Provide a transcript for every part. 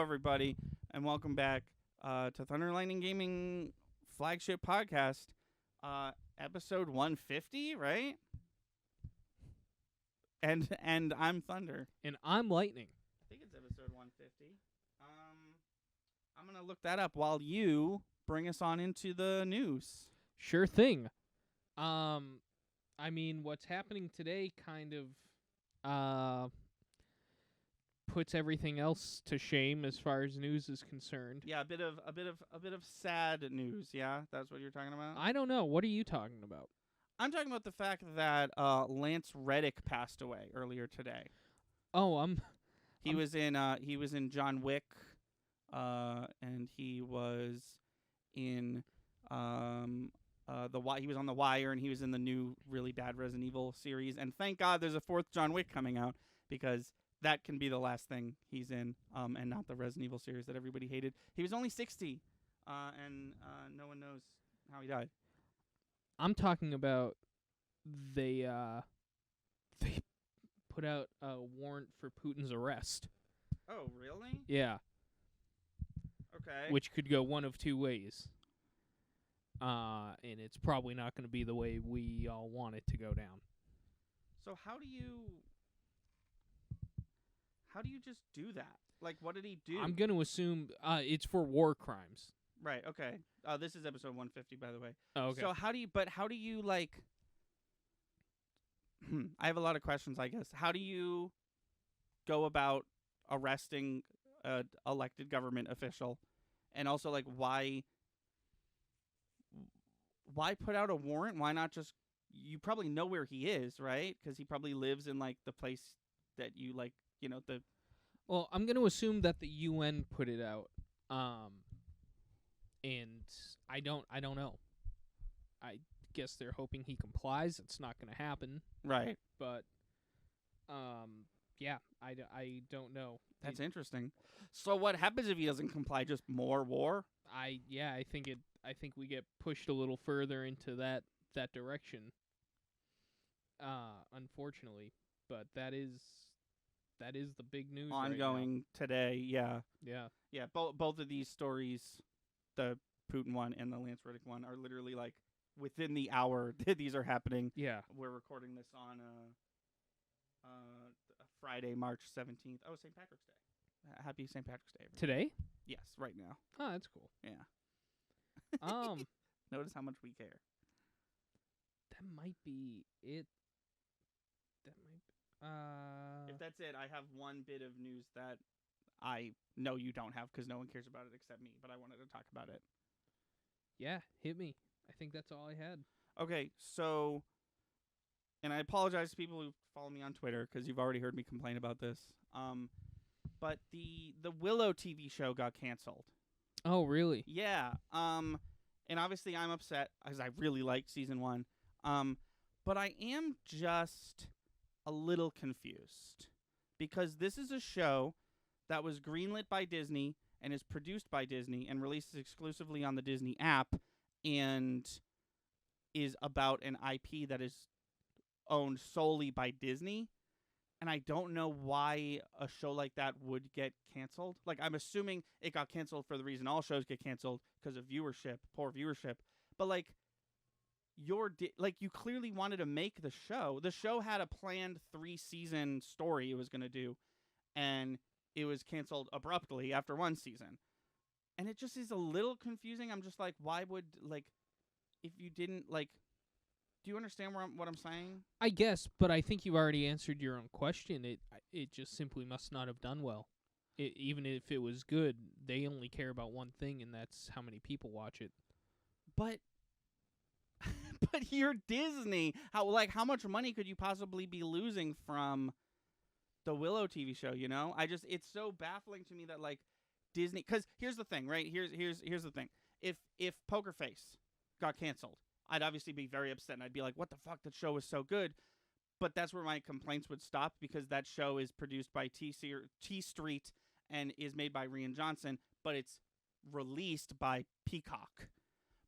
everybody, and welcome back to Thunder and Lightning Gaming flagship podcast, episode 150, right? And I'm Thunder. And I'm Lightning. I think it's episode 150. I'm gonna look that up while you bring us on into the news. Sure thing. I mean, what's happening today kind of puts everything else to shame as far as news is concerned. Yeah, a bit of sad news. Yeah, that's what you're talking about. I don't know. What are you talking about? I'm talking about the fact that Lance Reddick passed away earlier today. Oh, He was in John Wick, and he was in he was on The Wire, and he was in the new really bad Resident Evil series. And thank God there's a fourth John Wick coming out, because that can be the last thing he's in, and not the Resident Evil series that everybody hated. He was only 60, and no one knows how he died. I'm talking about they put out a warrant for Putin's arrest. Oh, really? Yeah. Okay. Which could go one of two ways. And it's probably not going to be the way we all want it to go down. So how do you just do that? Like, what did he do? I'm going to assume it's for war crimes. Right, okay. This is episode 150, by the way. Oh, okay. So how do you, like... I have a lot of questions, I guess. How do you go about arresting an elected government official? And also, like, why put out a warrant? Why not just... You probably know where he is, right? Because he probably lives in, like, the place that you, like, you know, the... Well, I'm going to assume that the UN put it out. And I don't know. I guess they're hoping he complies. It's not going to happen. Right. But, yeah, I don't know. That's interesting. So what happens if he doesn't comply? Just more war? I think we get pushed a little further into that direction. Unfortunately, but that is the big news ongoing right today. Yeah. Yeah. Both of these stories, the Putin one and the Lance Reddick one, are literally like within the hour these are happening. Yeah. We're recording this on Friday, March 17th. Oh, St. Patrick's Day. Happy St. Patrick's Day, everybody. Today? Yes, right now. Oh, that's cool. Yeah. Notice how much we care. That might be it. If that's it, I have one bit of news that I know you don't have because no one cares about it except me, but I wanted to talk about it. Yeah, hit me. I think that's all I had. Okay, so, and I apologize to people who follow me on Twitter because you've already heard me complain about this. But the Willow TV show got canceled. Oh, really? Yeah. And obviously I'm upset because I really liked season 1. But I am just a little confused because this is a show that was greenlit by Disney and is produced by Disney and releases exclusively on the Disney app and is about an IP that is owned solely by Disney. And I don't know why a show like that would get canceled. Like, I'm assuming it got canceled for the reason all shows get canceled, because of viewership, poor viewership. But, like, you clearly wanted to make the show. The show had a planned 3-season story it was going to do, and it was canceled abruptly after 1 season. And it just is a little confusing. I'm just like, why would, like, if you didn't, like... Do you understand what I'm saying? I guess, but I think you've already answered your own question. It just simply must not have done well. Even if it was good, they only care about one thing, and that's how many people watch it. But you're Disney. How much money could you possibly be losing from the Willow TV show, you know? It's so baffling to me that, like, Disney... Because here's the thing, right? Here's the thing. If Poker Face got canceled, I'd obviously be very upset, and I'd be like, what the fuck? That show was so good. But that's where my complaints would stop, because that show is produced by T Street and is made by Rian Johnson, but it's released by Peacock.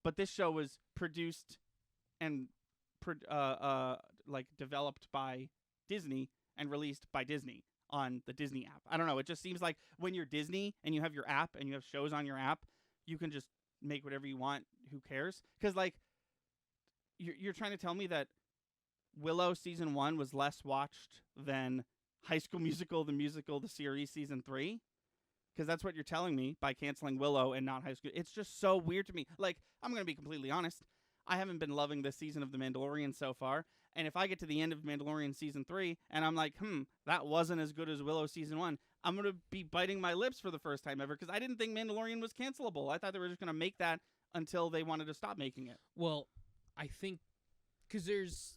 But this show was produced and developed by Disney and released by Disney. on the Disney app. I don't know. It just seems like when you're Disney and you have your app and you have shows on your app, you can just make whatever you want. Who cares? Because, like, you're trying to tell me that Willow season 1 was less watched than High School Musical, the series season 3? Because that's what you're telling me by canceling Willow and not High School. It's just so weird to me. Like, I'm going to be completely honest. I haven't been loving this season of The Mandalorian so far. And if I get to the end of Mandalorian season 3 and I'm like, that wasn't as good as Willow season 1, I'm going to be biting my lips for the first time ever because I didn't think Mandalorian was cancelable. I thought they were just going to make that until they wanted to stop making it. Well, I think because there's,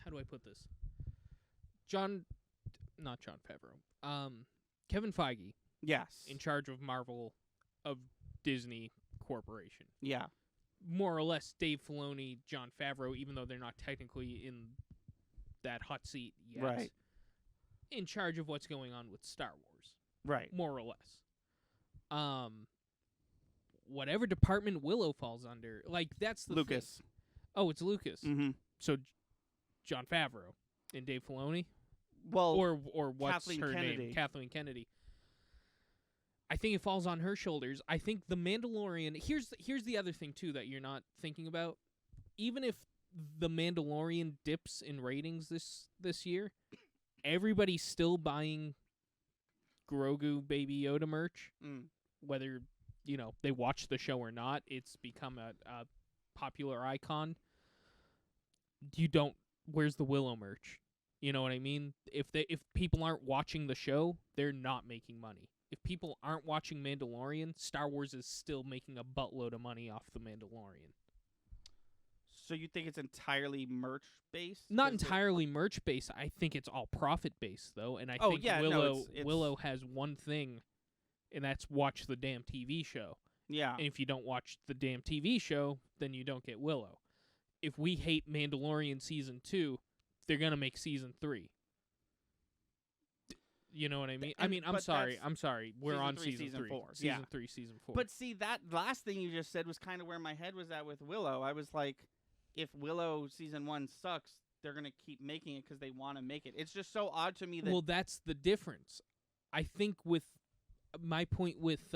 how do I put this? Not Jon Favreau. Kevin Feige. Yes. In charge of Marvel, of Disney Corporation. Yeah. More or less Dave Filoni, Jon Favreau, even though they're not technically in that hot seat yet. Right. In charge of what's going on with Star Wars. Right. More or less. Whatever department Willow falls under, like, that's the Lucas. thing. Oh, it's Lucas. Mm-hmm. So Jon Favreau and Dave Filoni? Well, or what's Kathleen her Kennedy. name? Kathleen Kennedy. I think it falls on her shoulders. I think The Mandalorian... Here's the other thing, too, that you're not thinking about. Even if The Mandalorian dips in ratings this year, everybody's still buying Grogu Baby Yoda merch. Whether, they watch the show or not, it's become a popular icon. Where's the Willow merch? You know what I mean? If people aren't watching the show, they're not making money. If people aren't watching Mandalorian, Star Wars is still making a buttload of money off The Mandalorian. So you think it's entirely merch-based? Not entirely merch-based. I think it's all profit-based, though. And I think Willow has one thing, and that's watch the damn TV show. Yeah. And if you don't watch the damn TV show, then you don't get Willow. If we hate Mandalorian Season 2, they're going to make Season 3. You know what I mean? I'm sorry. We're on Season 3. 4. Season 3, Season 4. But see, that last thing you just said was kind of where my head was at with Willow. I was like, if Willow Season 1 sucks, they're going to keep making it because they want to make it. It's just so odd to me that... Well, that's the difference. I think with... My point with...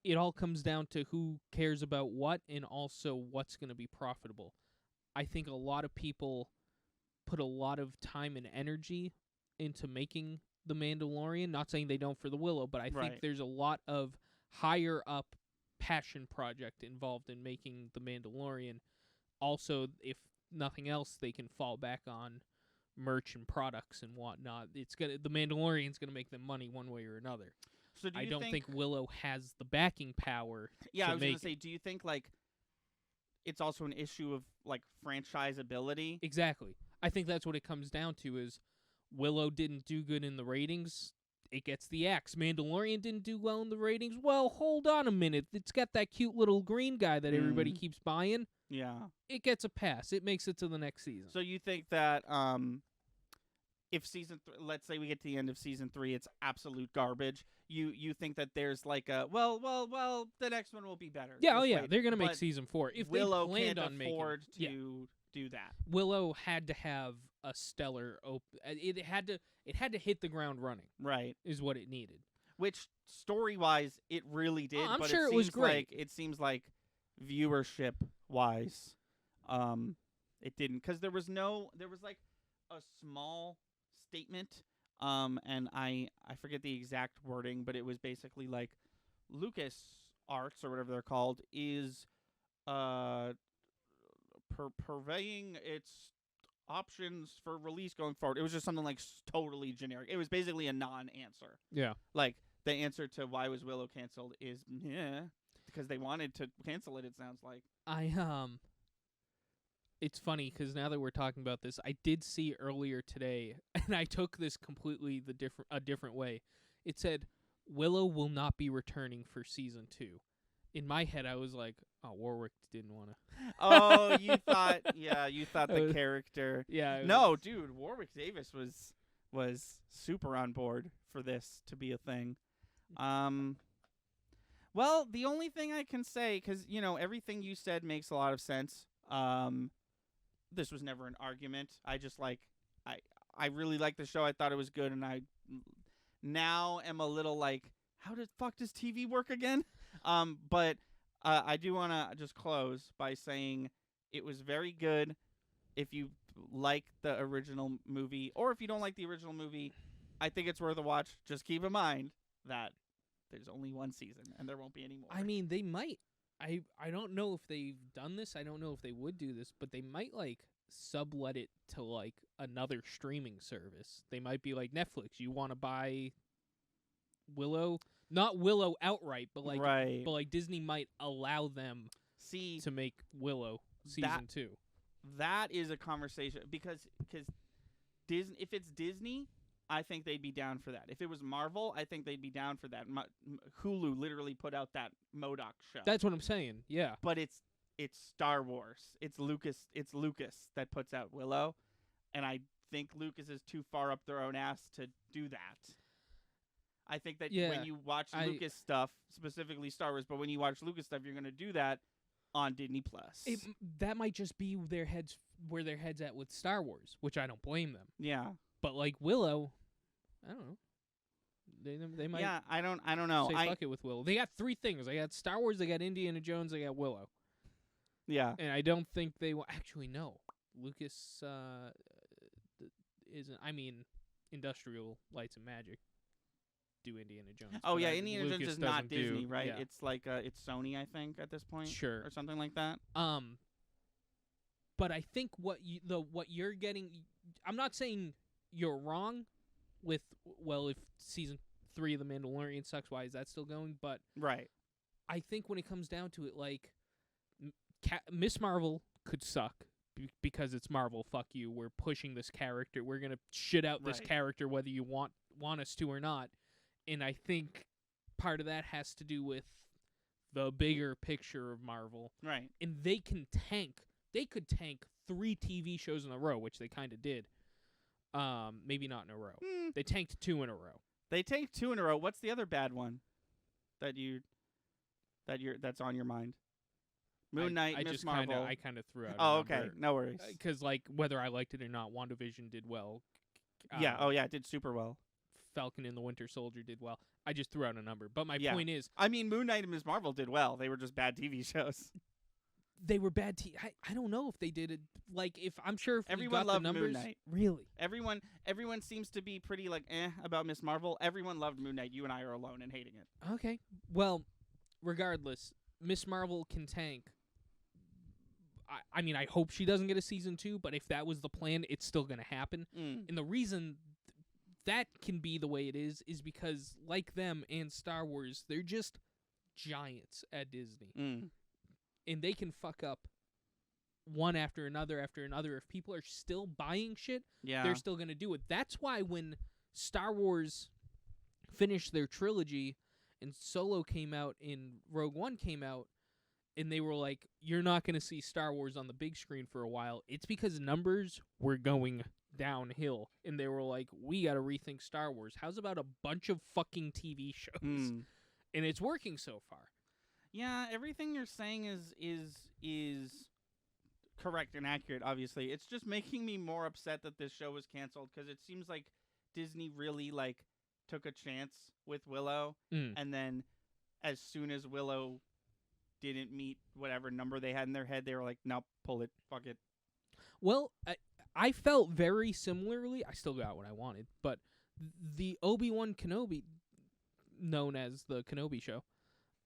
it all comes down to who cares about what and also what's going to be profitable. I think a lot of people put a lot of time and energy into making The Mandalorian. Not saying they don't for the Willow, but I think there's a lot of higher up passion project involved in making The Mandalorian. Also, if nothing else, they can fall back on merch and products and whatnot. The Mandalorian's gonna make them money one way or another. So I don't think Willow has the backing power. Yeah, I was going to say, do you think like it's also an issue of like franchisability? Exactly. I think that's what it comes down to is Willow didn't do good in the ratings. It gets the axe. Mandalorian didn't do well in the ratings. Well, hold on a minute. It's got that cute little green guy that everybody keeps buying. Yeah. It gets a pass. It makes it to the next season. So you think that if season let's say we get to the end of season 3, it's absolute garbage. You think that there's like a well, the next one will be better. Yeah, they're gonna make season 4 if Willow they planned can't on afford making. to do that. Willow had to have a stellar It had to hit the ground running. Right, is what it needed. Which story-wise, it really did. I'm but sure it was great. It seems like viewership-wise, it didn't, because there was like a small statement, and I forget the exact wording, but it was basically like Lucas Arts or whatever they're called is purveying its options for release going forward. It was just something like totally generic. It was basically a non-answer. Yeah. Like the answer to why was Willow canceled is because they wanted to cancel it. It sounds like. It's funny because now that we're talking about this, I did see earlier today, and I took this completely a different way. It said Willow will not be returning for season 2. In my head, I was like, "Oh, Warwick didn't want to." Oh, you thought the character. Yeah. No, dude, Warwick Davis was super on board for this to be a thing. Well, the only thing I can say, because everything you said makes a lot of sense. This was never an argument. I just I really liked the show. I thought it was good, and I now am a little like, how the fuck does TV work again? But I do want to just close by saying it was very good. If you like the original movie, or if you don't like the original movie, I think it's worth a watch. Just keep in mind that there's only one season, and there won't be any more. I mean, they might. I don't know if they've done this. I don't know if they would do this, but they might like sublet it to like another streaming service. They might be like Netflix. You want to buy Willow? Not Willow outright, but like right. But like Disney might allow them to make Willow season 2. That is a conversation because Disney. If it's Disney, I think they'd be down for that. If it was Marvel, I think they'd be down for that. Hulu literally put out that MODOK show. That's what I'm saying. Yeah. But it's Star Wars. It's Lucas that puts out Willow, and I think Lucas is too far up their own ass to do that. I think that when you watch Lucas stuff, specifically Star Wars, but when you watch Lucas stuff, you're going to do that on Disney Plus. That might just be where their heads at with Star Wars, which I don't blame them. Yeah. But like Willow, I don't know. They might. Yeah, I don't know. Say fuck it with Willow. They got 3 things. They got Star Wars. They got Indiana Jones. They got Willow. Yeah. And I don't think they will actually no. Lucas isn't. I mean, Industrial Lights and Magic do Indiana Jones. Oh yeah, Indiana Jones is not Disney, right? Yeah. It's like it's Sony, I think, at this point. Sure. Or something like that. But I think what you're getting, I'm not saying you're wrong with if season 3 of The Mandalorian sucks, why is that still going? But right. I think when it comes down to it, like Miss Marvel could suck because it's Marvel. Fuck you. We're pushing this character. We're gonna shit out this character whether you want us to or not. And I think part of that has to do with the bigger picture of Marvel. Right. And they could tank 3 TV shows in a row, which they kind of did. Maybe not in a row. They tanked 2 in a row. They tanked 2 in a row. What's the other bad one that's on your mind? Moon Knight, Miss Marvel. I kind of threw out. Oh, okay. No worries. Because like whether I liked it or not, WandaVision did well. Yeah. Oh, yeah. It did super well. Falcon and the Winter Soldier did well. I just threw out a number. But my point is... I mean, Moon Knight and Ms. Marvel did well. They were just bad TV shows. They were bad I don't know if they did it. Like, I'm sure if everyone we got loved the numbers... Moon Knight. Really? Everyone seems to be pretty, like, about Ms. Marvel. Everyone loved Moon Knight. You and I are alone in hating it. Okay. Well, regardless, Ms. Marvel can tank. I mean, I hope she doesn't get a season 2, but if that was the plan, it's still going to happen. And the reason... that can be the way it is because, like them and Star Wars, they're just giants at Disney. And they can fuck up one after another. If people are still buying shit, they're still going to do it. That's why when Star Wars finished their trilogy and Solo came out and Rogue One came out, and they were like, you're not going to see Star Wars on the big screen for a while, it's because numbers were going downhill, and they were like, we got to rethink Star Wars. How's about a bunch of fucking TV shows? And it's working so far. Yeah, everything you're saying is correct and accurate, obviously. It's just making me more upset that this show was canceled because it seems like Disney really like took a chance with Willow, and then as soon as Willow didn't meet whatever number they had in their head, they were like, nope, pull it, fuck it. Well, I felt very similarly. I still got what I wanted, but the Obi-Wan Kenobi, known as the Kenobi Show,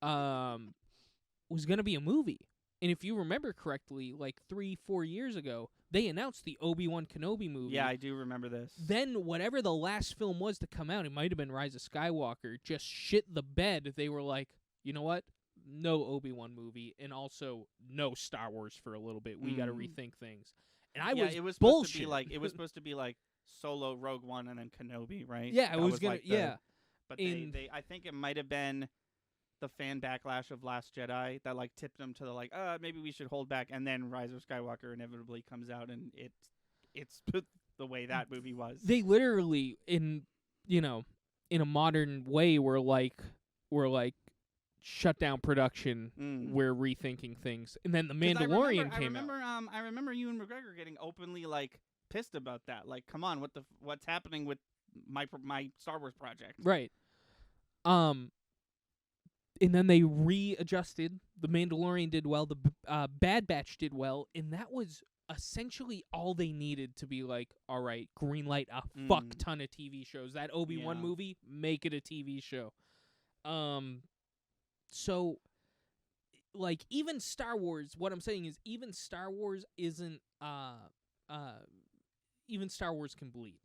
was going to be a movie. And if you remember correctly, like 3-4 years ago, they announced the Obi-Wan Kenobi movie. Yeah, I do remember this. Then whatever the last film was to come out, it might have been Rise of Skywalker, just shit the bed. They were like, you know what? No Obi-Wan movie, and also no Star Wars for a little bit. We got to rethink things. And it was supposed bullshit. to be like it was supposed to be like Solo, Rogue One, and then Kenobi, right? Yeah, it was gonna. Like but they I think it might have been the fan backlash of Last Jedi that like tipped them to the like, maybe we should hold back, and then Rise of Skywalker inevitably comes out, and it's the way that movie was. They literally in a modern way were like shut down production. We're rethinking things, and then the Mandalorian came out. I remember Ewan McGregor getting openly like pissed about that. Like, come on, what's happening with my Star Wars project? Right. And then they readjusted. The Mandalorian did well. The Bad Batch did well, and that was essentially all they needed to be like, all right, greenlight a fuck ton of TV shows. That Obi-Wan movie, make it a TV show. So, like, even Star Wars, what I'm saying is even Star Wars isn't, even Star Wars can bleed.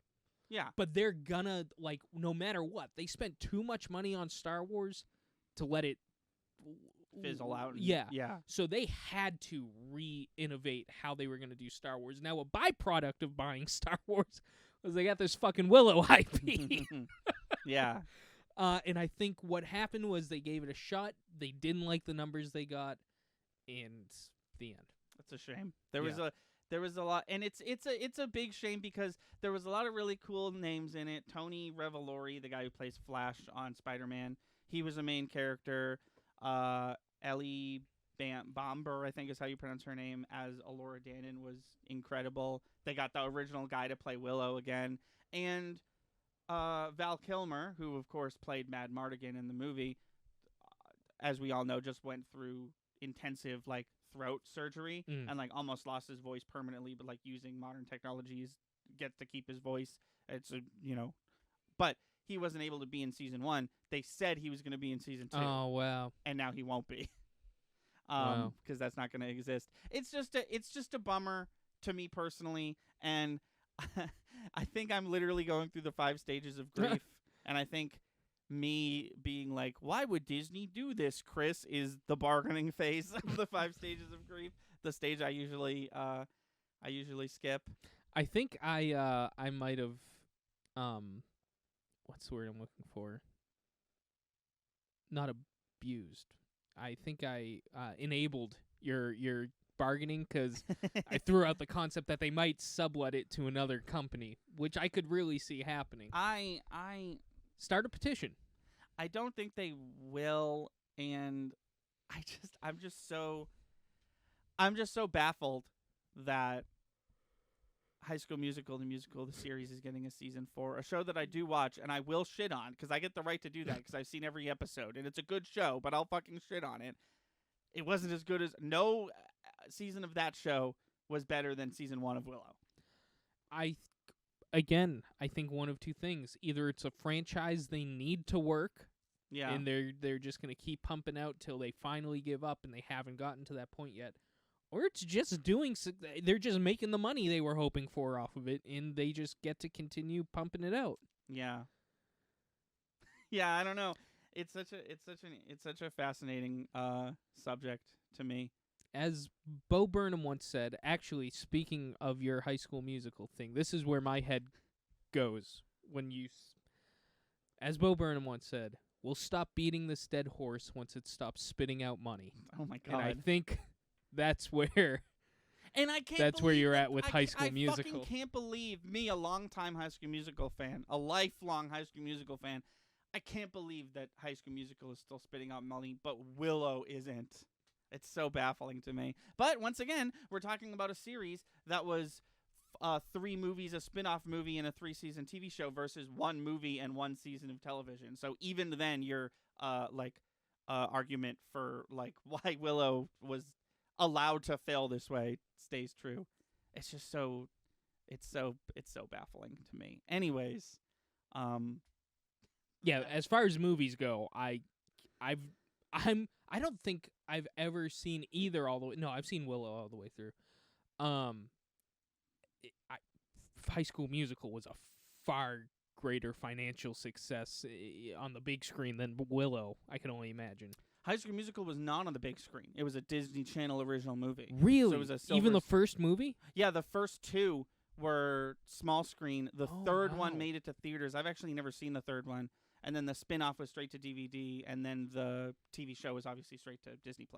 Yeah. But they're gonna, like, no matter what, they spent too much money on Star Wars to let it fizzle out. Yeah. Yeah. So they had to re-innovate how they were going to do Star Wars. Now, a byproduct of buying Star Wars was they got this fucking Willow IP. Yeah. And I think what happened was they gave it a shot. They didn't like the numbers they got, and the end. That's a shame. There was a lot, and it's a big shame because there was a lot of really cool names in it. Tony Revolori, the guy who plays Flash on Spider-Man, he was a main character. Ellie Bomber, I think is how you pronounce her name, as Alora Dannon was incredible. They got the original guy to play Willow again. And Val Kilmer, who of course played Mad Mardigan in the movie, as we all know, just went through intensive like throat surgery and like almost lost his voice permanently, but like using modern technologies gets to keep his voice. It's but he wasn't able to be in season 1. They said he was going to be in season 2. Oh wow! And now he won't be. Wow. Because that's not going to exist. It's just a bummer to me personally, and I think I'm literally going through the 5 stages of grief, and I think me being like, why would Disney do this, Chris, is the bargaining phase of the 5 stages of grief, the stage I usually skip. I think I might have what's the word I'm looking for? Not abused. I think I enabled your bargaining because I threw out the concept that they might sublet it to another company, which I could really see happening. I Start a petition. I don't think they will, and I'm just so baffled that High School Musical, the series, is getting a season 4, a show that I do watch, and I will shit on, because I get the right to do that, because I've seen every episode, and it's a good show, but I'll fucking shit on it. It wasn't as good as, no season of that show was better than season 1 of Willow. I think one of two things. Either it's a franchise they need to work, and they're just going to keep pumping out till they finally give up, and they haven't gotten to that point yet. Or it's just they're just making the money they were hoping for off of it, and they just get to continue pumping it out. Yeah. Yeah, I don't know. It's such a fascinating subject to me. As Bo Burnham once said, actually, speaking of your High School Musical thing, this is where my head goes when you. As Bo Burnham once said, "We'll stop beating this dead horse once it stops spitting out money." Oh my God! And I think that's where. And I can't. That's where you're at with High School Musical. I fucking can't believe me, a longtime High School Musical fan, a lifelong High School Musical fan. I can't believe that High School Musical is still spitting out money, but Willow isn't. It's so baffling to me. But once again, we're talking about a series that was 3 movies, a spin-off movie, and a 3-season TV show versus 1 movie and 1 season of television. So even then, your argument for like why Willow was allowed to fail this way stays true. It's just so baffling to me. Anyways, yeah, as far as movies go, I don't think I've ever seen either all the way. No, I've seen Willow all the way through. High School Musical was a far greater financial success on the big screen than Willow, I can only imagine. High School Musical was not on the big screen. It was a Disney Channel original movie. Really? So it was even the first movie? Yeah, the first 2 were small screen. The third one made it to theaters. I've actually never seen the third one. And then the spin-off was straight to DVD, and then the TV show was obviously straight to Disney+.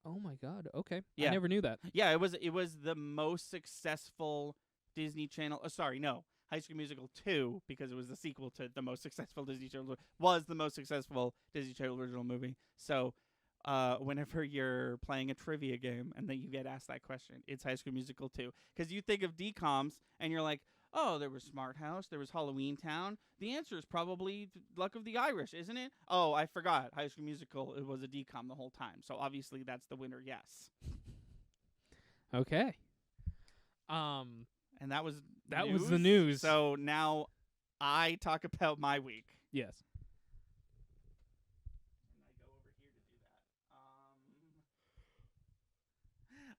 Oh my God! Okay, yeah. I never knew that. Yeah, it was the most successful Disney Channel. High School Musical 2, because it was the sequel to the most successful Disney Channel, was the most successful Disney Channel original movie. So, whenever you're playing a trivia game and then you get asked that question. It's High School Musical 2. Because you think of DComs and you're like, oh, there was Smart House, there was Halloween Town. The answer is probably Luck of the Irish, isn't it? Oh, I forgot. High School Musical, it was a DCom the whole time. So obviously that's the winner, yes. Okay. And that was was the news. So now I talk about my week. Yes.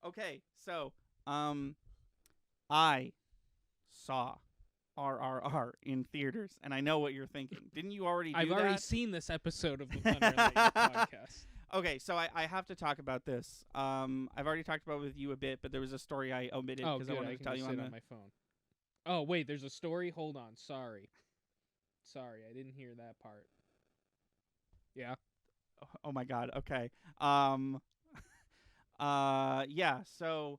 Okay, so I saw RRR in theaters, and I know what you're thinking. Didn't you already do I've that? already seen this episode of the Thunder Lightning podcast. Okay, so I have to talk about this. I've already talked about it with you a bit, but there was a story I omitted because I wanted to tell you on my phone. Oh, wait, there's a story? Hold on. Sorry, I didn't hear that part. Yeah. Oh my God. Okay. Yeah, so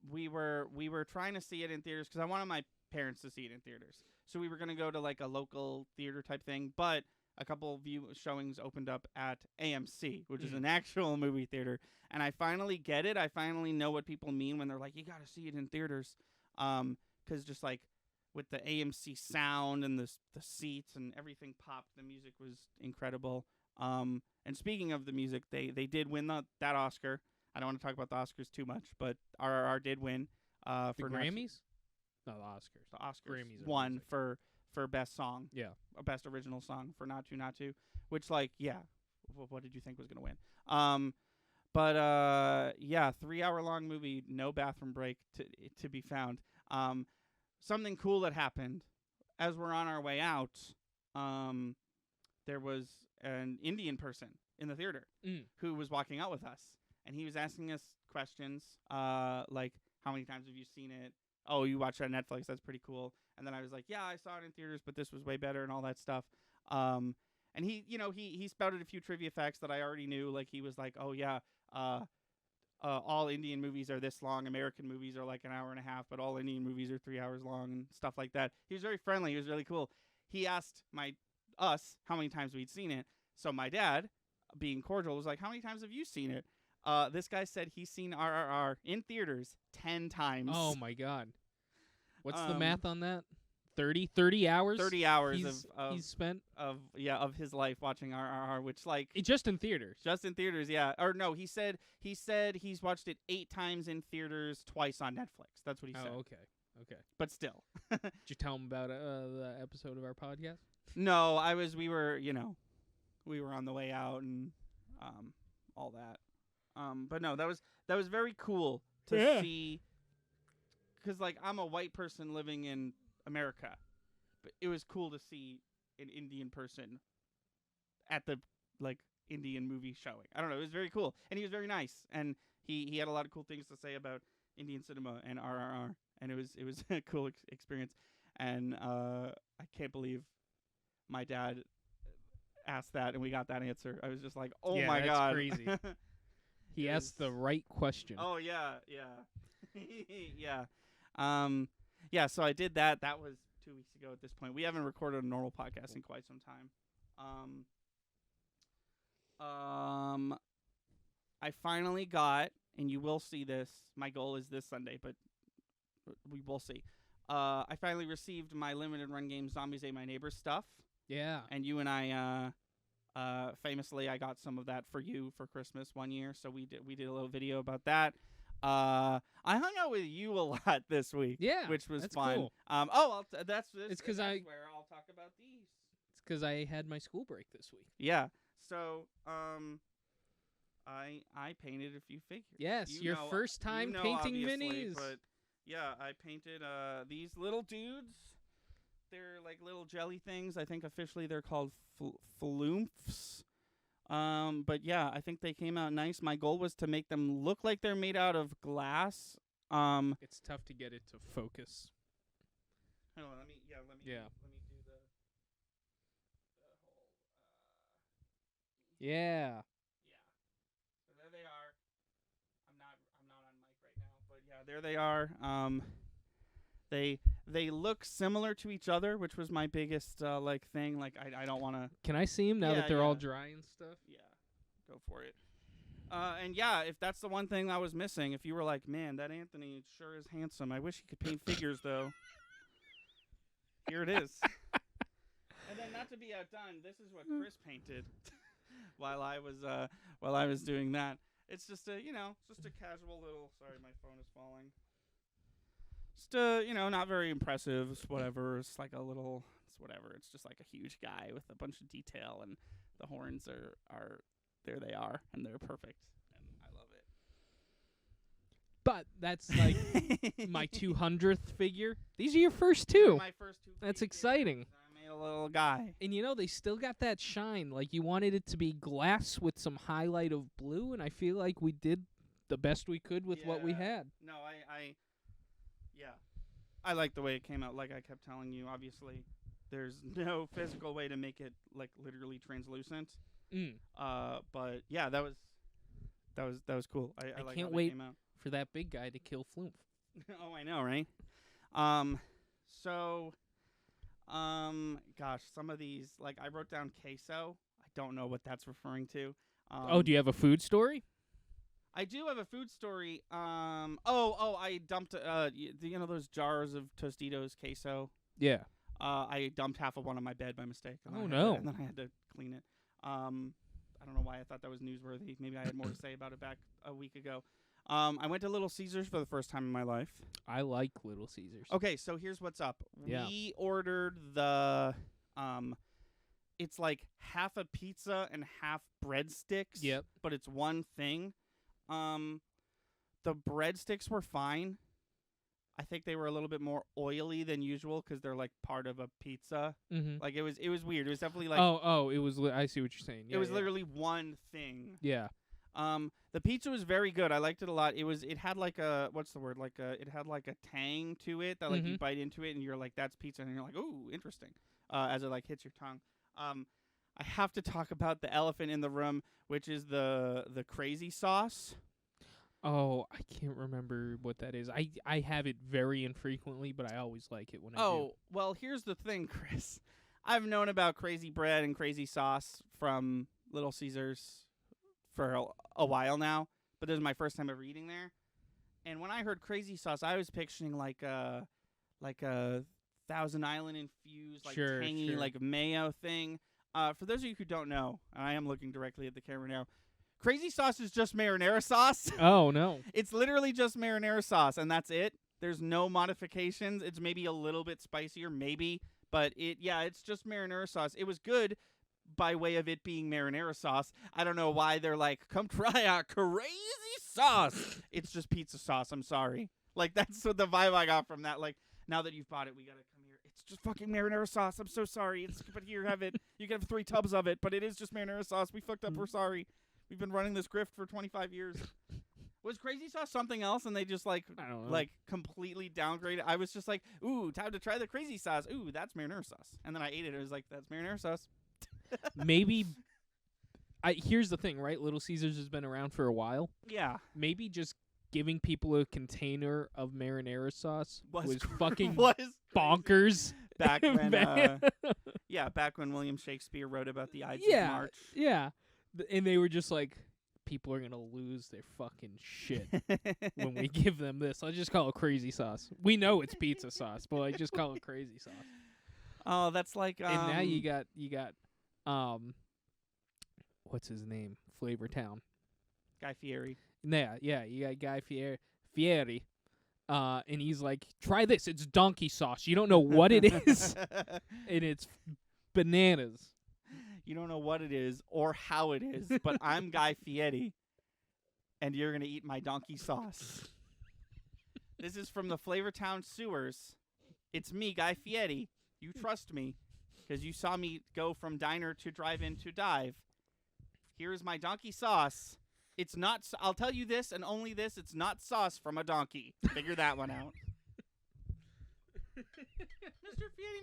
we were trying to see it in theaters because I wanted my parents to see it in theaters. So we were going to go to like a local theater type thing, but a couple showings opened up at AMC, which is an actual movie theater, and I finally get it. I finally know what people mean when they're like, you got to see it in theaters. Cuz just like with the AMC sound and the seats and everything popped, the music was incredible. And speaking of the music, they did win that Oscar. I don't want to talk about the Oscars too much, but RRR did win. The For Grammys? No, the Oscars. The Oscars Grammys won music. for best song. Yeah. Or best original song for Not To, which like, yeah. What did you think was going to win? But yeah, 3-hour long movie, no bathroom break to be found. Something cool that happened as we're on our way out. There was an Indian person in the theater who was walking out with us, and he was asking us questions like, how many times have you seen it? Oh, you watched it on Netflix. That's pretty cool. And then I was like, yeah, I saw it in theaters, but this was way better and all that stuff. And he spouted a few trivia facts that I already knew. Like he was like, oh yeah, all Indian movies are this long. American movies are like an hour and a half, but all Indian movies are 3 hours long and stuff like that. He was very friendly. He was really cool. He asked us how many times we'd seen it. So my dad, being cordial, was like, how many times have you seen it? This guy said he's seen RRR in theaters 10 times. Oh my God. What's the math on that? 30 hours? 30 hours he's spent of his life watching RRR, which like just in theaters. Just in theaters, yeah. Or no, he said he's watched it 8 times in theaters, twice on Netflix. That's what he said. Oh, okay. But still. Did you tell him about the episode of our podcast? No, we were on the way out and all that. But no, that was very cool to see, cuz like I'm a white person living in America, but it was cool to see an Indian person at the like Indian movie showing. I don't know, it was very cool, and he was very nice, and he had a lot of cool things to say about Indian cinema and RRR, and it was a cool experience. And I can't believe my dad asked that and we got that answer. I was just like, oh yeah, my that's God, crazy. He asked the right question. Oh yeah. Yeah. Yeah, so I did that. That was 2 weeks ago at this point. We haven't recorded a normal podcast in quite some time. I finally got, and you will see this, my goal is this Sunday, but we will see. I finally received my limited run game Zombies Ate My Neighbors stuff. Yeah. And you and I, famously, I got some of that for you for Christmas one year, so we did a little video about that. I hung out with you a lot this week. Yeah, which was that's fun. Cool. That's where I'll talk about these. It's because I had my school break this week. Yeah. So I painted a few figures. Yes, your first time painting minis. But yeah, I painted these little dudes. They're like little jelly things. I think officially they're called floomphs. But yeah, I think they came out nice. My goal was to make them look like they're made out of glass. It's tough to get it to focus. Hold on, let me do the whole. Yeah. So there they are. I'm not on mic right now, but yeah, there they are. They look similar to each other, which was my biggest like thing. Like I don't want to. Can I see them now that they're all dry and stuff? Yeah. Go for it. And yeah, if that's the one thing I was missing, if you were like, man, that Anthony sure is handsome. I wish he could paint figures, though. Here it is. And then, not to be outdone, this is what Chris painted while I was doing that. It's just a casual little. Sorry, my phone is falling. Just not very impressive. It's whatever. It's like a little. It's whatever. It's just like a huge guy with a bunch of detail, and the horns are there. They are, and they're perfect, and I love it. But that's like my 200th figure. These are your first two. My first two. That's exciting. I made a little guy. And they still got that shine. Like, you wanted it to be glass with some highlight of blue, and I feel like we did the best we could with what we had. No, I like the way it came out. Like I kept telling you, obviously, there's no physical way to make it like literally translucent. But yeah, that was cool. I like can't how wait they came out. for that big guy to kill Flumph. Oh, I know, right? Gosh, some of these, like I wrote down queso. I don't know what that's referring to. Do you have a food story? I do have a food story. I dumped those jars of Tostitos queso. Yeah. I dumped half of one on my bed by mistake. And no. then I had to clean it. I don't know why I thought that was newsworthy. Maybe I had more to say about it back a week ago. I went to Little Caesars for the first time in my life. I like Little Caesars. Okay, so here's what's up. Yeah. We ordered the it's like half a pizza and half breadsticks. Yep. But it's one thing. The breadsticks were fine. I think they were a little bit more oily than usual because they're like part of a pizza. Mm-hmm. Like it was weird. It was definitely like it was. I see what you're saying. Yeah, it was literally one thing. Yeah. The pizza was very good. I liked it a lot. It had like a it had like a tang to it that like you bite into it and you're like that's pizza and you're like ooh interesting as it like hits your tongue. I have to talk about the elephant in the room, which is the crazy sauce. Oh, I can't remember what that is. I have it very infrequently, but I always like it when I do. Oh, well, here's the thing, Chris. I've known about crazy bread and crazy sauce from Little Caesars for a while now, but this is my first time ever eating there. And when I heard crazy sauce, I was picturing like a Thousand Island infused, like tangy, like mayo thing. For those of you who don't know, I am looking directly at the camera now. Crazy sauce is just marinara sauce. Oh, no. It's literally just marinara sauce, and that's it. There's no modifications. It's maybe a little bit spicier, maybe. But it's just marinara sauce. It was good by way of it being marinara sauce. I don't know why they're like, come try our crazy sauce. It's just pizza sauce. I'm sorry. Like, that's what the vibe I got from that. Like, now that you've bought it, we got to come here. It's just fucking marinara sauce. I'm so sorry. But here, have it. You can have 3 tubs of it, but it is just marinara sauce. We fucked up. We're sorry. We've been running this grift for 25 years. Was crazy sauce something else and they just like completely downgraded? I was just like, ooh, time to try the crazy sauce. Ooh, that's marinara sauce. And then I ate it. It was like, that's marinara sauce. Maybe here's the thing, right? Little Caesars has been around for a while. Yeah. Maybe just giving people a container of marinara sauce was fucking bonkers. Back when back when William Shakespeare wrote about the Ides of March. Yeah. And they were just like, people are going to lose their fucking shit when we give them this. I'll just call it crazy sauce. We know it's pizza sauce, but I just call it crazy sauce. Oh, that's like and now you got what's his name? Flavor Town. Guy Fieri. Yeah, you got Guy Fieri. And he's like, try this. It's donkey sauce. You don't know what it is. And it's bananas. You don't know what it is or how it is, but I'm Guy Fieri, and you're going to eat my donkey sauce. This is from the Flavortown sewers. It's me, Guy Fieri. You trust me, because you saw me go from diner to drive-in to dive. Here's my donkey sauce. It's not, I'll tell you this and only this, it's not sauce from a donkey. Figure that one out.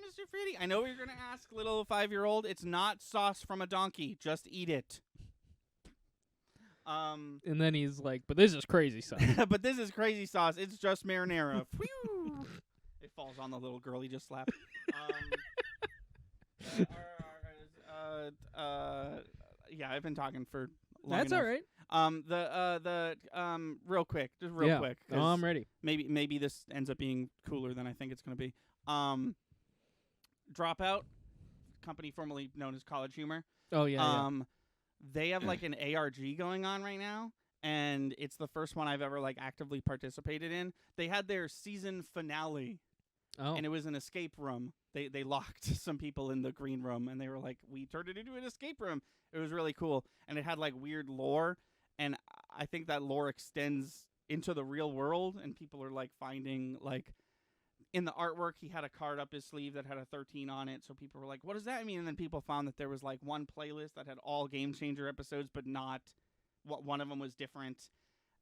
Mr. Fieri, I know what you're going to ask, little 5-year-old. It's not sauce from a donkey. Just eat it. And then he's like, but this is crazy sauce. But this is crazy sauce. It's just marinara. Whew. It falls on the little girl he just slapped. Yeah, I've been talking for That's enough. all right. Real quick, just real quick. Oh, I'm ready. Maybe this ends up being cooler than I think it's going to be. Dropout, company formerly known as College Humor. Oh yeah. They have like an ARG going on right now, and it's the first one I've ever like actively participated in. They had their season finale, and it was an escape room. They locked some people in the green room, and they were like, we turned it into an escape room. It was really cool, and it had like weird lore, and I think that lore extends into the real world, and people are like finding like in the artwork he had a card up his sleeve that had a 13 on it, so people were like, what does that mean? And then people found that there was like one playlist that had all Game Changer episodes, but not one of them was different,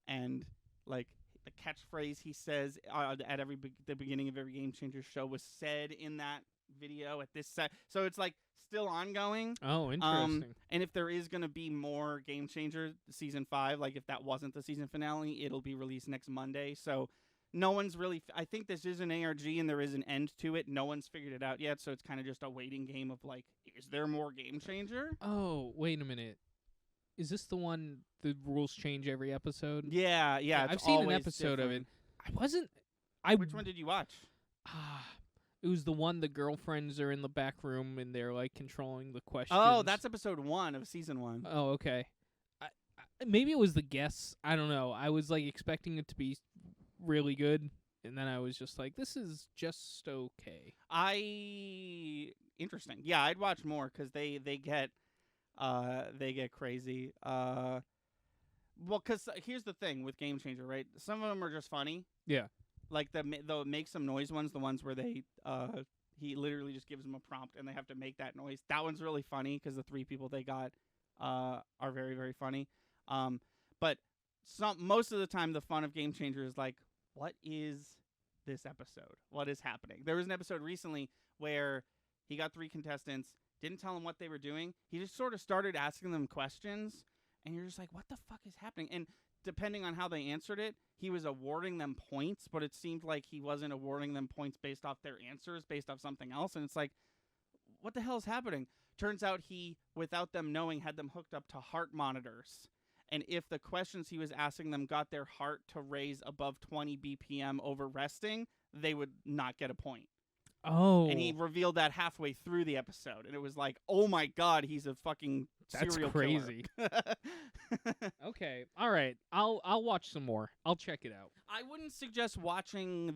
and like the catchphrase he says at the beginning of every Game Changer show was said in that video at this set. So it's like still ongoing. Oh, interesting. And if there is going to be more Game Changer season 5, like if that wasn't the season finale, it'll be released next Monday. So no one's really I think this is an ARG and there is an end to it. No one's figured it out yet, so it's kind of just a waiting game of like, is there more Game Changer? Oh, wait a minute. Is this the one the rules change every episode? Yeah. I've seen an episode of it. Which one did you watch? It was the one the girlfriends are in the back room and they're like controlling the questions. Oh, that's episode 1 of season 1. Oh, okay. Maybe it was the guests. I don't know. I was like expecting it to be really good, and then I was just like, this is just okay. Interesting. Yeah, I'd watch more because they get crazy. Well, because here's the thing with Game Changer, right? Some of them are just funny. Yeah. Like the make some noise ones, the ones where they he literally just gives them a prompt and they have to make that noise. That one's really funny because the 3 people they got are very, very funny. But most of the time the fun of Game Changer is like, what is this episode? What is happening? There was an episode recently where he got 3 contestants, didn't tell them what they were doing. He just sort of started asking them questions, and you're just like, what the fuck is happening? And depending on how they answered it, he was awarding them points, but it seemed like he wasn't awarding them points based off their answers, based off something else. And it's like, what the hell is happening? Turns out he, without them knowing, had them hooked up to heart monitors. And if the questions he was asking them got their heart to raise above 20 BPM over resting, they would not get a point. Oh. And he revealed that halfway through the episode. And it was like, oh my God, he's a fucking serial killer. That's crazy. Okay. All right. I'll watch some more. I'll check it out. I wouldn't suggest watching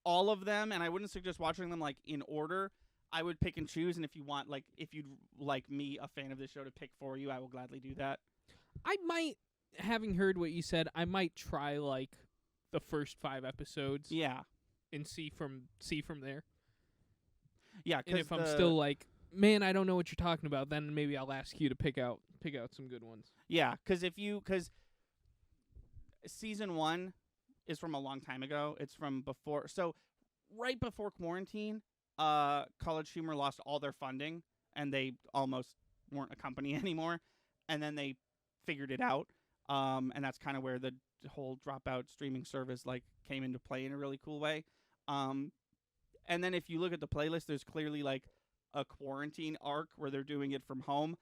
all of them, and I wouldn't suggest watching them like in order. I would pick and choose, and if you want, like, if you'd like me, a fan of this show, to pick for you, I will gladly do that. I might, having heard what you said, I might try like the first 5 episodes. Yeah. And see from there. Yeah, and if I'm still like, man, I don't know what you're talking about, then maybe I'll ask you to pick out some good ones. Yeah, because season 1 is from a long time ago. It's from before, so right before quarantine, College Humor lost all their funding, and they almost weren't a company anymore. And then they figured it out, and that's kind of where the whole Dropout streaming service like came into play in a really cool way. And then if you look at the playlist, there's clearly like a quarantine arc where they're doing it from home.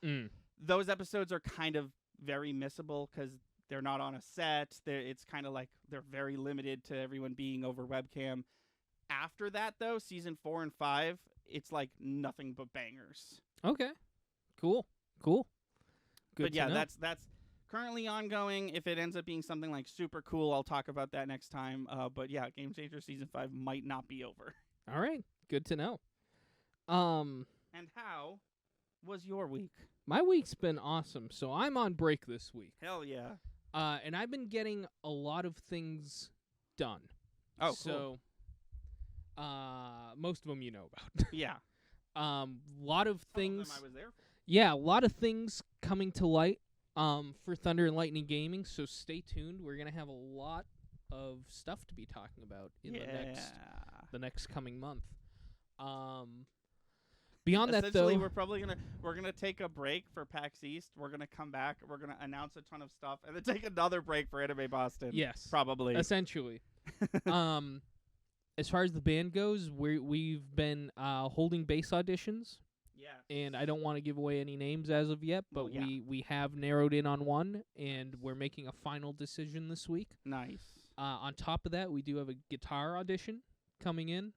Those episodes are kind of very missable because they're not on a set. It's kind of like they're very limited to everyone being over webcam. After that, though, season 4 and 5, it's like nothing but bangers. Okay, cool. Good but yeah, to know. that's currently ongoing. If it ends up being something like super cool, I'll talk about that next time. But yeah, Game Changer season 5 might not be over. All right, good to know. And how was your week? My week's been awesome. So I'm on break this week. Hell yeah. And I've been getting a lot of things done. Oh, cool. So, most of them you know about. Yeah. Lot of things. Some of them I was there for. Yeah, a lot of things coming to light for Thunder and Lightning Gaming, so stay tuned. We're going to have a lot of stuff to be talking about in the next coming month. Beyond that, though, we're gonna take a break for PAX East. We're gonna come back. We're gonna announce a ton of stuff, and then take another break for Anime Boston. Yes, probably. Essentially. As far as the band goes, we've been holding bass auditions Yeah. And I don't want to give away any names as of yet, but Well, yeah. we have narrowed in on one, and we're making a final decision this week. Nice. On top of that, we do have a guitar audition coming in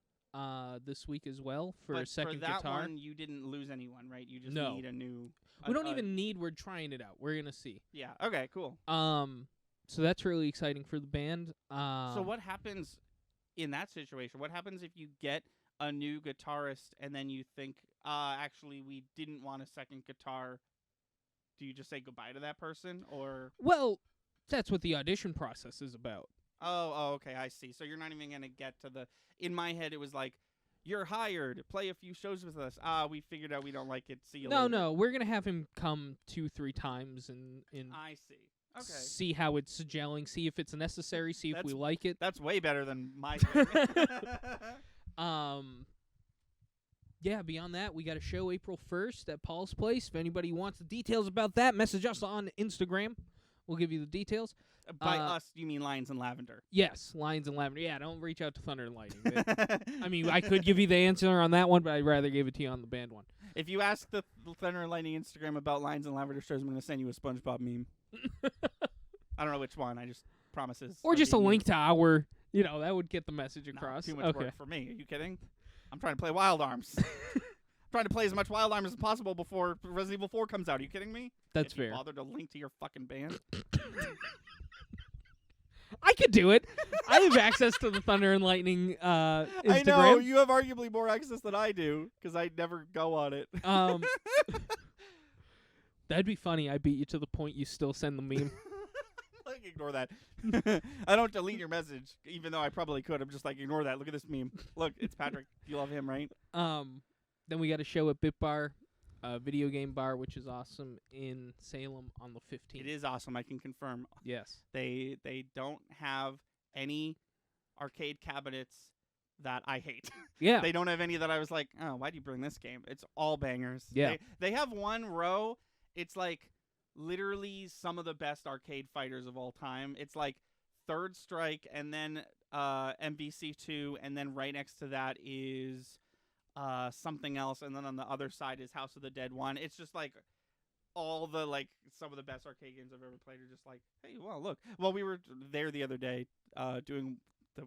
this week as well for But a second for that guitar. one, you didn't lose anyone, right? You just No. need a new. We don't even need. We're trying it out. We're gonna see. Yeah. Okay. Cool. So that's really exciting for the band. So what happens in that situation? What happens if you get a new guitarist and then you think, actually, we didn't want a second guitar? Do you just say goodbye to that person, or? Well, that's what the audition process is about. Oh, okay, I see. So you're not even gonna get to the. In my head, it was like, you're hired. Play a few shows with us. We figured out we don't like it. See you later. No, we're gonna have him come 2-3 times and I see. Okay. see how it's gelling, see if it's necessary, see if we like it. That's way better than my thing. Yeah, beyond that, we got a show April 1st at Paul's Place. If anybody wants the details about that, message us on Instagram. We'll give you the details. By us, you mean Lions and Lavender. Yes, Lions and Lavender. Yeah, don't reach out to Thunder and Lightning. I mean, I could give you the answer on that one, but I'd rather give it to you on the band one. If you ask the Thunder and Lightning Instagram about Lions and Lavender shows, I'm going to send you a SpongeBob meme. I don't know which one. I just promises. Or just a link to our, that would get the message across. Too much work for me. Are you kidding? I'm trying to play Wild Arms. Trying to play as much Wild Arms as possible before Resident Evil 4 comes out. Are you kidding me? That's fair. fair. Bother to link to your fucking band? I could do it. I have access to the Thunder and Lightning Instagram. I know. You have arguably more access than I do because I never go on it. That'd be funny. I beat you to the point you still send the meme. Like, ignore that. I don't delete your message, even though I probably could. I'm just like, ignore that. Look at this meme. Look, it's Patrick. You love him, right? Then we got a show at Bit Bar, a video game bar, which is awesome, in Salem on the 15th. It is awesome. I can confirm. Yes. They don't have any arcade cabinets that I hate. Yeah. They don't have any that I was like, oh, why do you bring this game? It's all bangers. Yeah. They have one row. It's like literally some of the best arcade fighters of all time. It's like Third Strike and then MVC2, and then right next to that is something else, and then on the other side is House of the Dead 1. It's just like all the some of the best arcade games I've ever played are just like, hey, well, look. Well, we were there the other day doing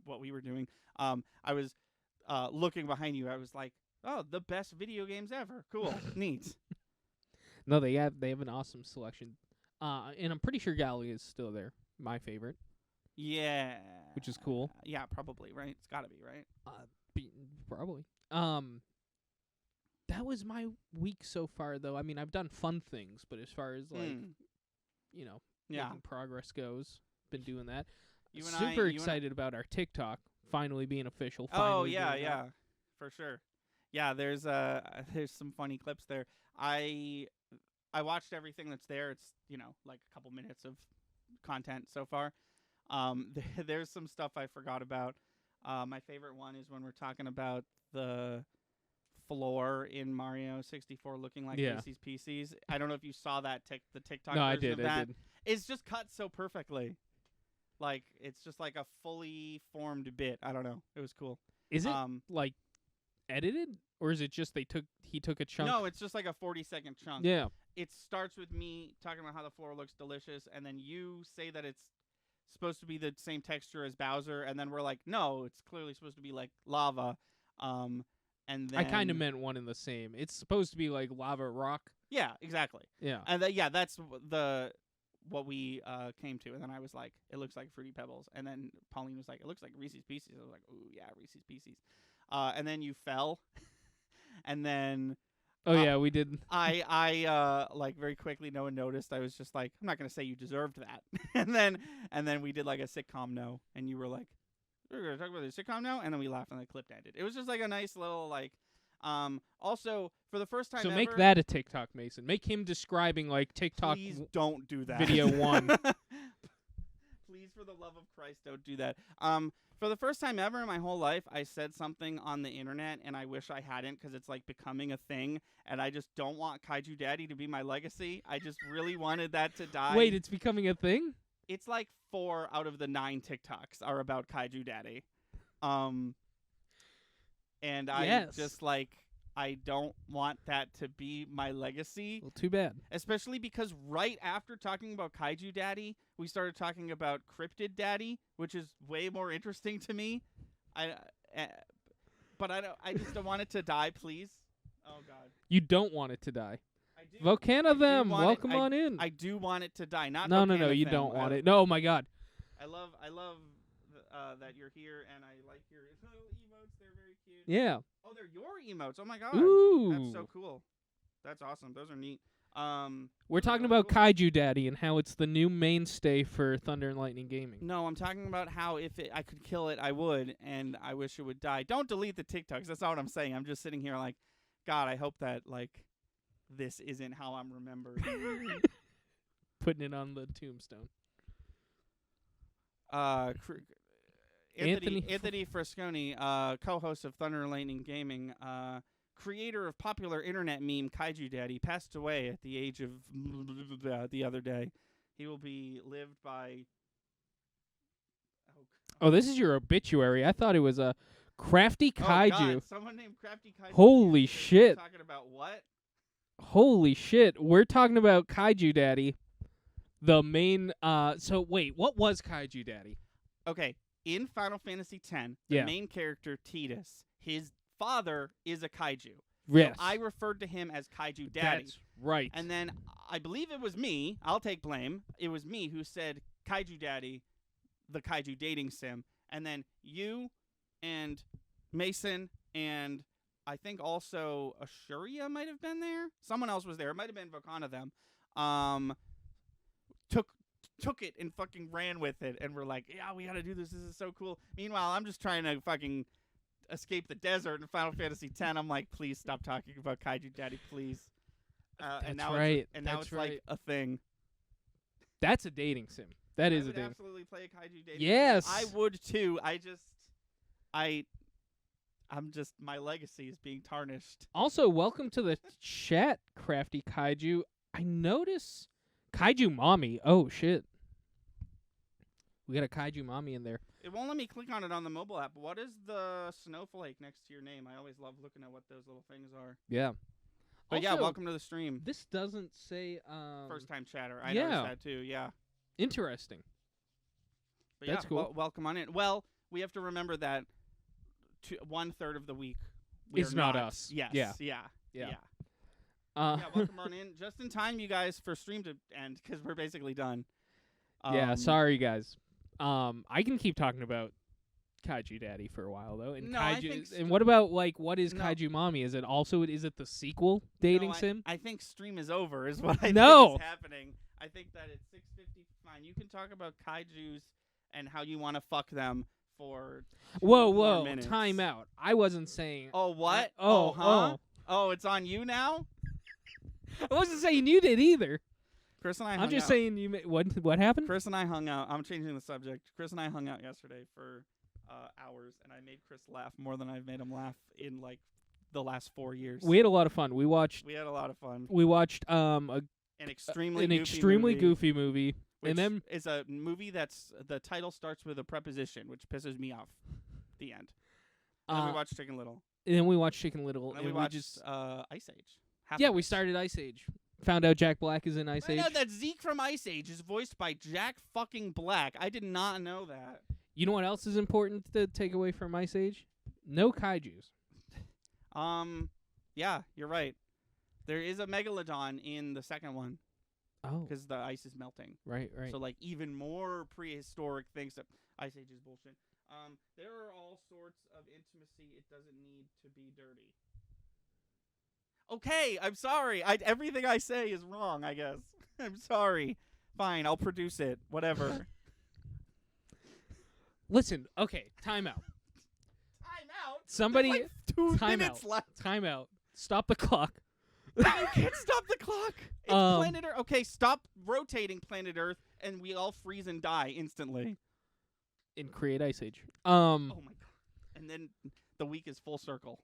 what we were doing. I was looking behind you. I was like, oh, the best video games ever. Cool. Neat. No, they have an awesome selection. And I'm pretty sure Galley is still there. My favorite. Yeah. Which is cool. Yeah, probably, right? It's got to be, right? Probably. That was my week so far, though. I mean, I've done fun things, but as far as making progress goes, been doing that. Super excited about our TikTok finally being official. Oh yeah, for sure. Yeah, there's some funny clips there. I watched everything that's there. It's like a couple minutes of content so far. There's some stuff I forgot about. My favorite one is when we're talking about the floor in Mario 64 looking like Reese's Pieces. I don't know if you saw that the TikTok no, version of that. I did. It's just cut so perfectly. Like, it's just like a fully formed bit. I don't know. It was cool. Is it like edited, or is it just he took a chunk? No, it's just like a 40-second chunk. Yeah. It starts with me talking about how the floor looks delicious, and then you say that it's supposed to be the same texture as Bowser, and then we're like, no, it's clearly supposed to be like lava. And then I kind of meant one and the same. It's supposed to be like lava rock. Yeah, exactly. Yeah. And that's what we came to. And then I was like, it looks like Fruity Pebbles. And then Pauline was like, it looks like Reese's Pieces. I was like, ooh, yeah, Reese's Pieces. And then you fell. And then yeah, we did. I like very quickly, no one noticed. I was just like, I'm not gonna say you deserved that. and then we did like a sitcom no, and you were like, we're gonna talk about the sitcom now, and then we laughed and the clip ended. It was just like a nice little like. Also, for the first time so ever, make that a TikTok, Mason. Make him describing like TikTok. Please don't do that. Video 1. Please, for the love of Christ, don't do that. For the first time ever in my whole life, I said something on the internet, and I wish I hadn't because it's like becoming a thing, and I just don't want Kaiju Daddy to be my legacy. I just really wanted that to die. Wait, it's becoming a thing? It's like 4 out of the 9 TikToks are about Kaiju Daddy. And I just like, I don't want that to be my legacy. Well, too bad. Especially because right after talking about Kaiju Daddy, we started talking about Cryptid Daddy, which is way more interesting to me. But I just don't want it to die, please. Oh God. You don't want it to die. I do. Volcano them, welcome on in. I do want it to die. Not no, Volcano you them. don't want it. No, oh my God. I love that you're here, and I like your little emotes. They're very cute. Yeah. Oh, they're your emotes. Oh my God. Ooh. That's so cool. That's awesome. Those are neat. We're talking about Kaiju Daddy and how it's the new mainstay for Thunder and Lightning Gaming. No, I'm talking about how if I could kill it, I would, and I wish it would die. Don't delete the TikToks. That's not what I'm saying. I'm just sitting here like, God, I hope that this isn't how I'm remembered. Putting it on the tombstone. Anthony Fresconi, co-host of Thunder and Lightning Gaming, creator of popular internet meme Kaiju Daddy, passed away at the age of the other day. He will be lived by... Oh, this is your obituary. I thought it was a Crafty Kaiju. Oh, God. Someone named Crafty Kaiju. Holy shit. Talking about what? Holy shit. We're talking about Kaiju Daddy. The main... So, wait. What was Kaiju Daddy? Okay. In Final Fantasy X, the main character, Tidus, his father is a kaiju. Yes. So I referred to him as Kaiju Daddy. That's right. And then I believe it was me. I'll take blame. It was me who said Kaiju Daddy, the kaiju dating sim. And then you and Mason and I think also Ashuria might have been there. Someone else was there. It might have been Volcana them. Took it and fucking ran with it and were like, yeah, we gotta do this. This is so cool. Meanwhile, I'm just trying to fucking escape the desert in Final Fantasy X. I'm like, please stop talking about Kaiju Daddy, please. That's right. Now it's like a thing. That's a dating sim. That is a dating. I would absolutely play a Kaiju dating yes. sim. I would too. I'm just, my legacy is being tarnished. Also, welcome to the chat, Crafty Kaiju. I notice Kaiju Mommy. Oh, shit. We got a Kaiju Mommy in there. It won't let me click on it on the mobile app. What is the snowflake next to your name? I always love looking at what those little things are. Yeah. But also, yeah, welcome to the stream. This doesn't say... First time chatter. I noticed that too, yeah. Interesting. But that's cool. Welcome on in. Well, we have to remember that 1/3 of the week is not us. Yes. Yeah. Yeah, welcome on in. Just in time, you guys, for stream to end, because we're basically done. Yeah, sorry, guys. I can keep talking about Kaiju Daddy for a while, though. And no, Kaiju. And what about, what is Kaiju Mommy? Is it the sequel dating sim? I think stream is over, is what I think is happening. I think that it's 6:50. Fine, you can talk about kaijus and how you want to fuck them for 2 more minutes. Time out. I wasn't saying... Oh, what? Huh? Oh, it's on you now? I wasn't saying you did either. Chris and I hung out. I'm just saying you... What happened? Chris and I hung out. I'm changing the subject. Chris and I hung out yesterday for hours, and I made Chris laugh more than I've made him laugh in, the last 4 years. We had a lot of fun. We had a lot of fun. We watched an extremely goofy movie. Which and then is a movie that's the title starts with a preposition, which pisses me off. The end. Then we watched Chicken Little. And then we watched Chicken Little. And then we watched Ice Age. We started Ice Age. Found out Jack Black is in Ice Age. I know that Zeke from Ice Age is voiced by Jack fucking Black. I did not know that. You know what else is important to take away from Ice Age? No kaijus. Yeah, you're right. There is a megalodon in the second one. Oh. Because the ice is melting. Right. So, even more prehistoric things. That Ice Age is bullshit. There are all sorts of intimacy. It doesn't need to be dirty. Okay, I'm sorry. Everything I say is wrong, I guess. I'm sorry. Fine, I'll produce it. Whatever. Listen, okay, time out. Time out? Somebody... There's 2 minutes left. Time out. Stop the clock. You can't stop the clock. It's planet Earth. Okay, stop rotating planet Earth, and we all freeze and die instantly. And create Ice Age. Oh my god! And then the week is full circle.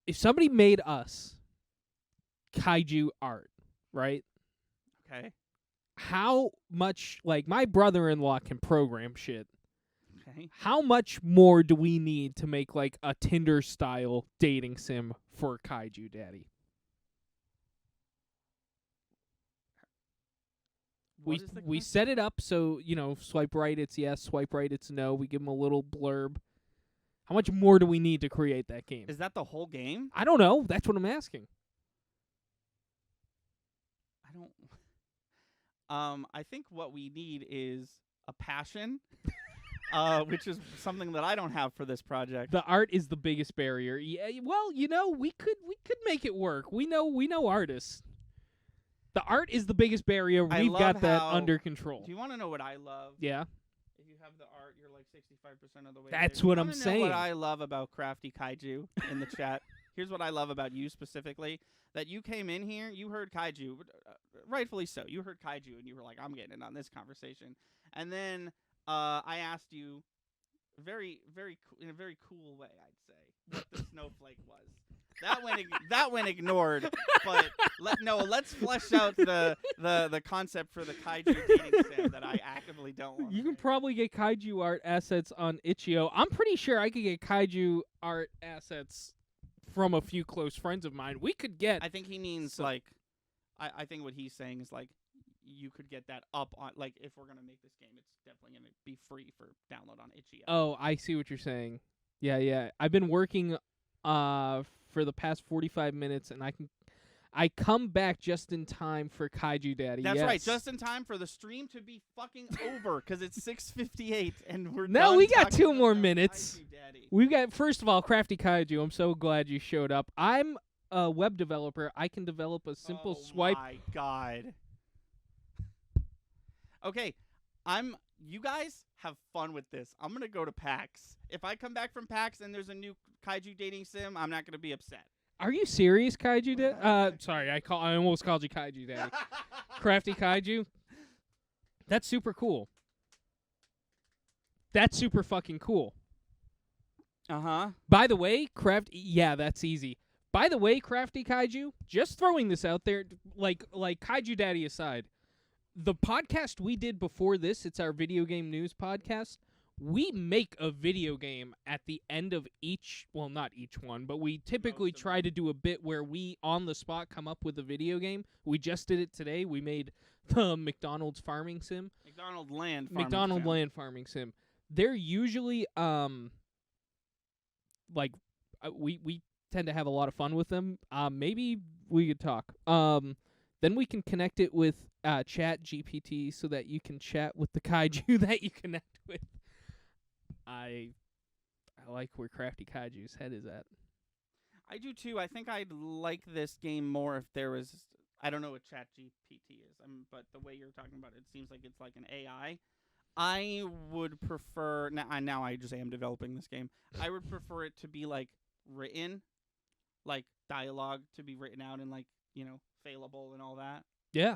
If somebody made us kaiju art, right? Okay. How much? My brother-in-law can program shit. Okay. How much more do we need to make like a Tinder-style dating sim for Kaiju Daddy? What is the We question? set it up so, swipe right it's yes, swipe right it's no. We give them a little blurb. How much more do we need to create that game? Is that the whole game? I don't know. That's what I'm asking. I don't. I think what we need is a passion, which is something that I don't have for this project. The art is the biggest barrier. Yeah, well, we could make it work. We know artists. The art is the biggest barrier. I We've love got that how- under control. Do you want to know what I love? Yeah. If you have the art, you're like 65% of the way. That's there. what You I'm wanna know saying. What I love about Crafty Kaiju in the chat. Here's what I love about you specifically. That you came in here, you heard Kaiju, rightfully so. You heard Kaiju, and you were like, I'm getting in on this conversation. And then I asked you, in a very cool way, I'd say, what the snowflake was. That went ignored. But let's flesh out the concept for the Kaiju dating sim that I actively don't want. You can probably get Kaiju art assets on Itch.io. I'm pretty sure I could get Kaiju art assets from a few close friends of mine. We could get. I think he means like, I think what he's saying is like, you could get that up on, like, if we're gonna make this game, it's definitely gonna be free for download on Itch.io. Oh, I see what you're saying. Yeah. I've been working for the past 45 minutes, and I come back just in time for Kaiju Daddy. That's yes. right, just in time for the stream to be fucking over, because it's 6:58 and we're No, done we got talking 2 more about minutes. Kaiju Daddy. We've got, first of all, Crafty Kaiju. I'm so glad you showed up. I'm a web developer. I can develop a simple swipe. Oh my god. Okay, you guys have fun with this. I'm gonna go to PAX. If I come back from PAX and there's a new Kaiju dating sim, I'm not gonna be upset. Are you serious, Kaiju Daddy? Sorry, I almost called you Kaiju Daddy. Crafty Kaiju. That's super cool. That's super fucking cool. Uh-huh. By the way, yeah, that's easy. By the way, Crafty Kaiju, just throwing this out there, like Kaiju Daddy aside, the podcast we did before this, it's our video game news podcast. We make a video game at the end of each, well, not each one, but we typically try to do a bit where we, on the spot, come up with a video game. We just did it today. We made the McDonald's farming sim. McDonald Land Farming sim. They're usually, we tend to have a lot of fun with them. Maybe we could talk. Then we can connect it with Chat GPT so that you can chat with the kaiju that you connect with. I like where Crafty Kaiju's head is at. I do too. I think I'd like this game more if there was, I don't know what Chat GPT is, but the way you're talking about it seems like it's like an AI. I would prefer, now I just am developing this game, I would prefer it to be like written, like dialogue to be written out and like, failable and all that. Yeah.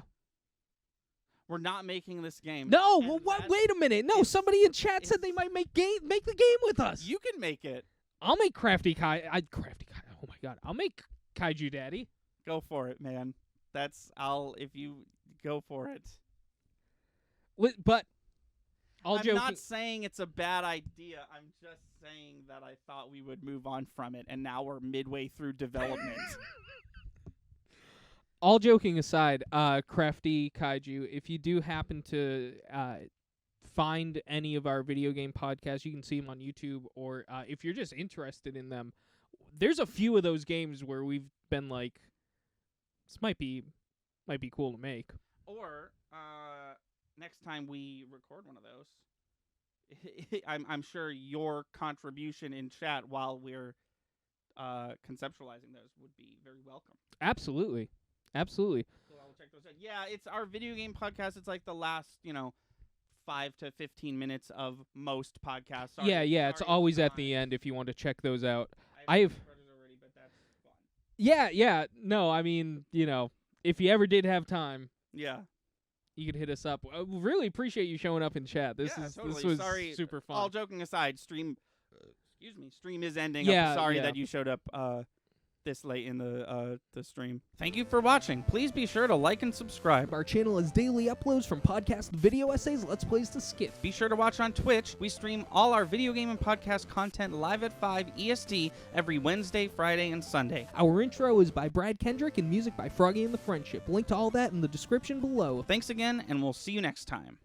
We're not making this game. No, well, wait a minute. No, somebody in chat said they might make the game with us. You can make it. I'll make Crafty Kaiju. Oh my god. I'll make Kaiju Daddy. Go for it, man. If you go for it. But I'm not saying it's a bad idea. I'm just saying that I thought we would move on from it, and now we're midway through development. All joking aside, Crafty Kaiju, if you do happen to find any of our video game podcasts, you can see them on YouTube, or if you're just interested in them, there's a few of those games where we've been like, this might be cool to make. Or next time we record one of those, I'm sure your contribution in chat while we're conceptualizing those would be very welcome. Absolutely. So I'll check those out. Yeah, it's our video game podcast. It's like the last, 5 to 15 minutes of most podcasts. Yeah. It's always at the end if you want to check those out. I've already, but that's fun. Yeah. No, I mean, if you ever did have time, yeah, you could hit us up. I really appreciate you showing up in chat. This was super fun. All joking aside, stream is ending. Yeah, I'm sorry that you showed up this late in the stream. Thank you for watching. Please be sure to like and subscribe. Our channel has daily uploads from podcast video essays, Let's Plays to skits. Be sure to watch on Twitch. We stream all our video game and podcast content live at 5 EST every Wednesday, Friday, and Sunday. Our intro is by Brad Kendrick and music by Froggy and the Friendship. Link to all that in the description below. Thanks again, and we'll see you next time.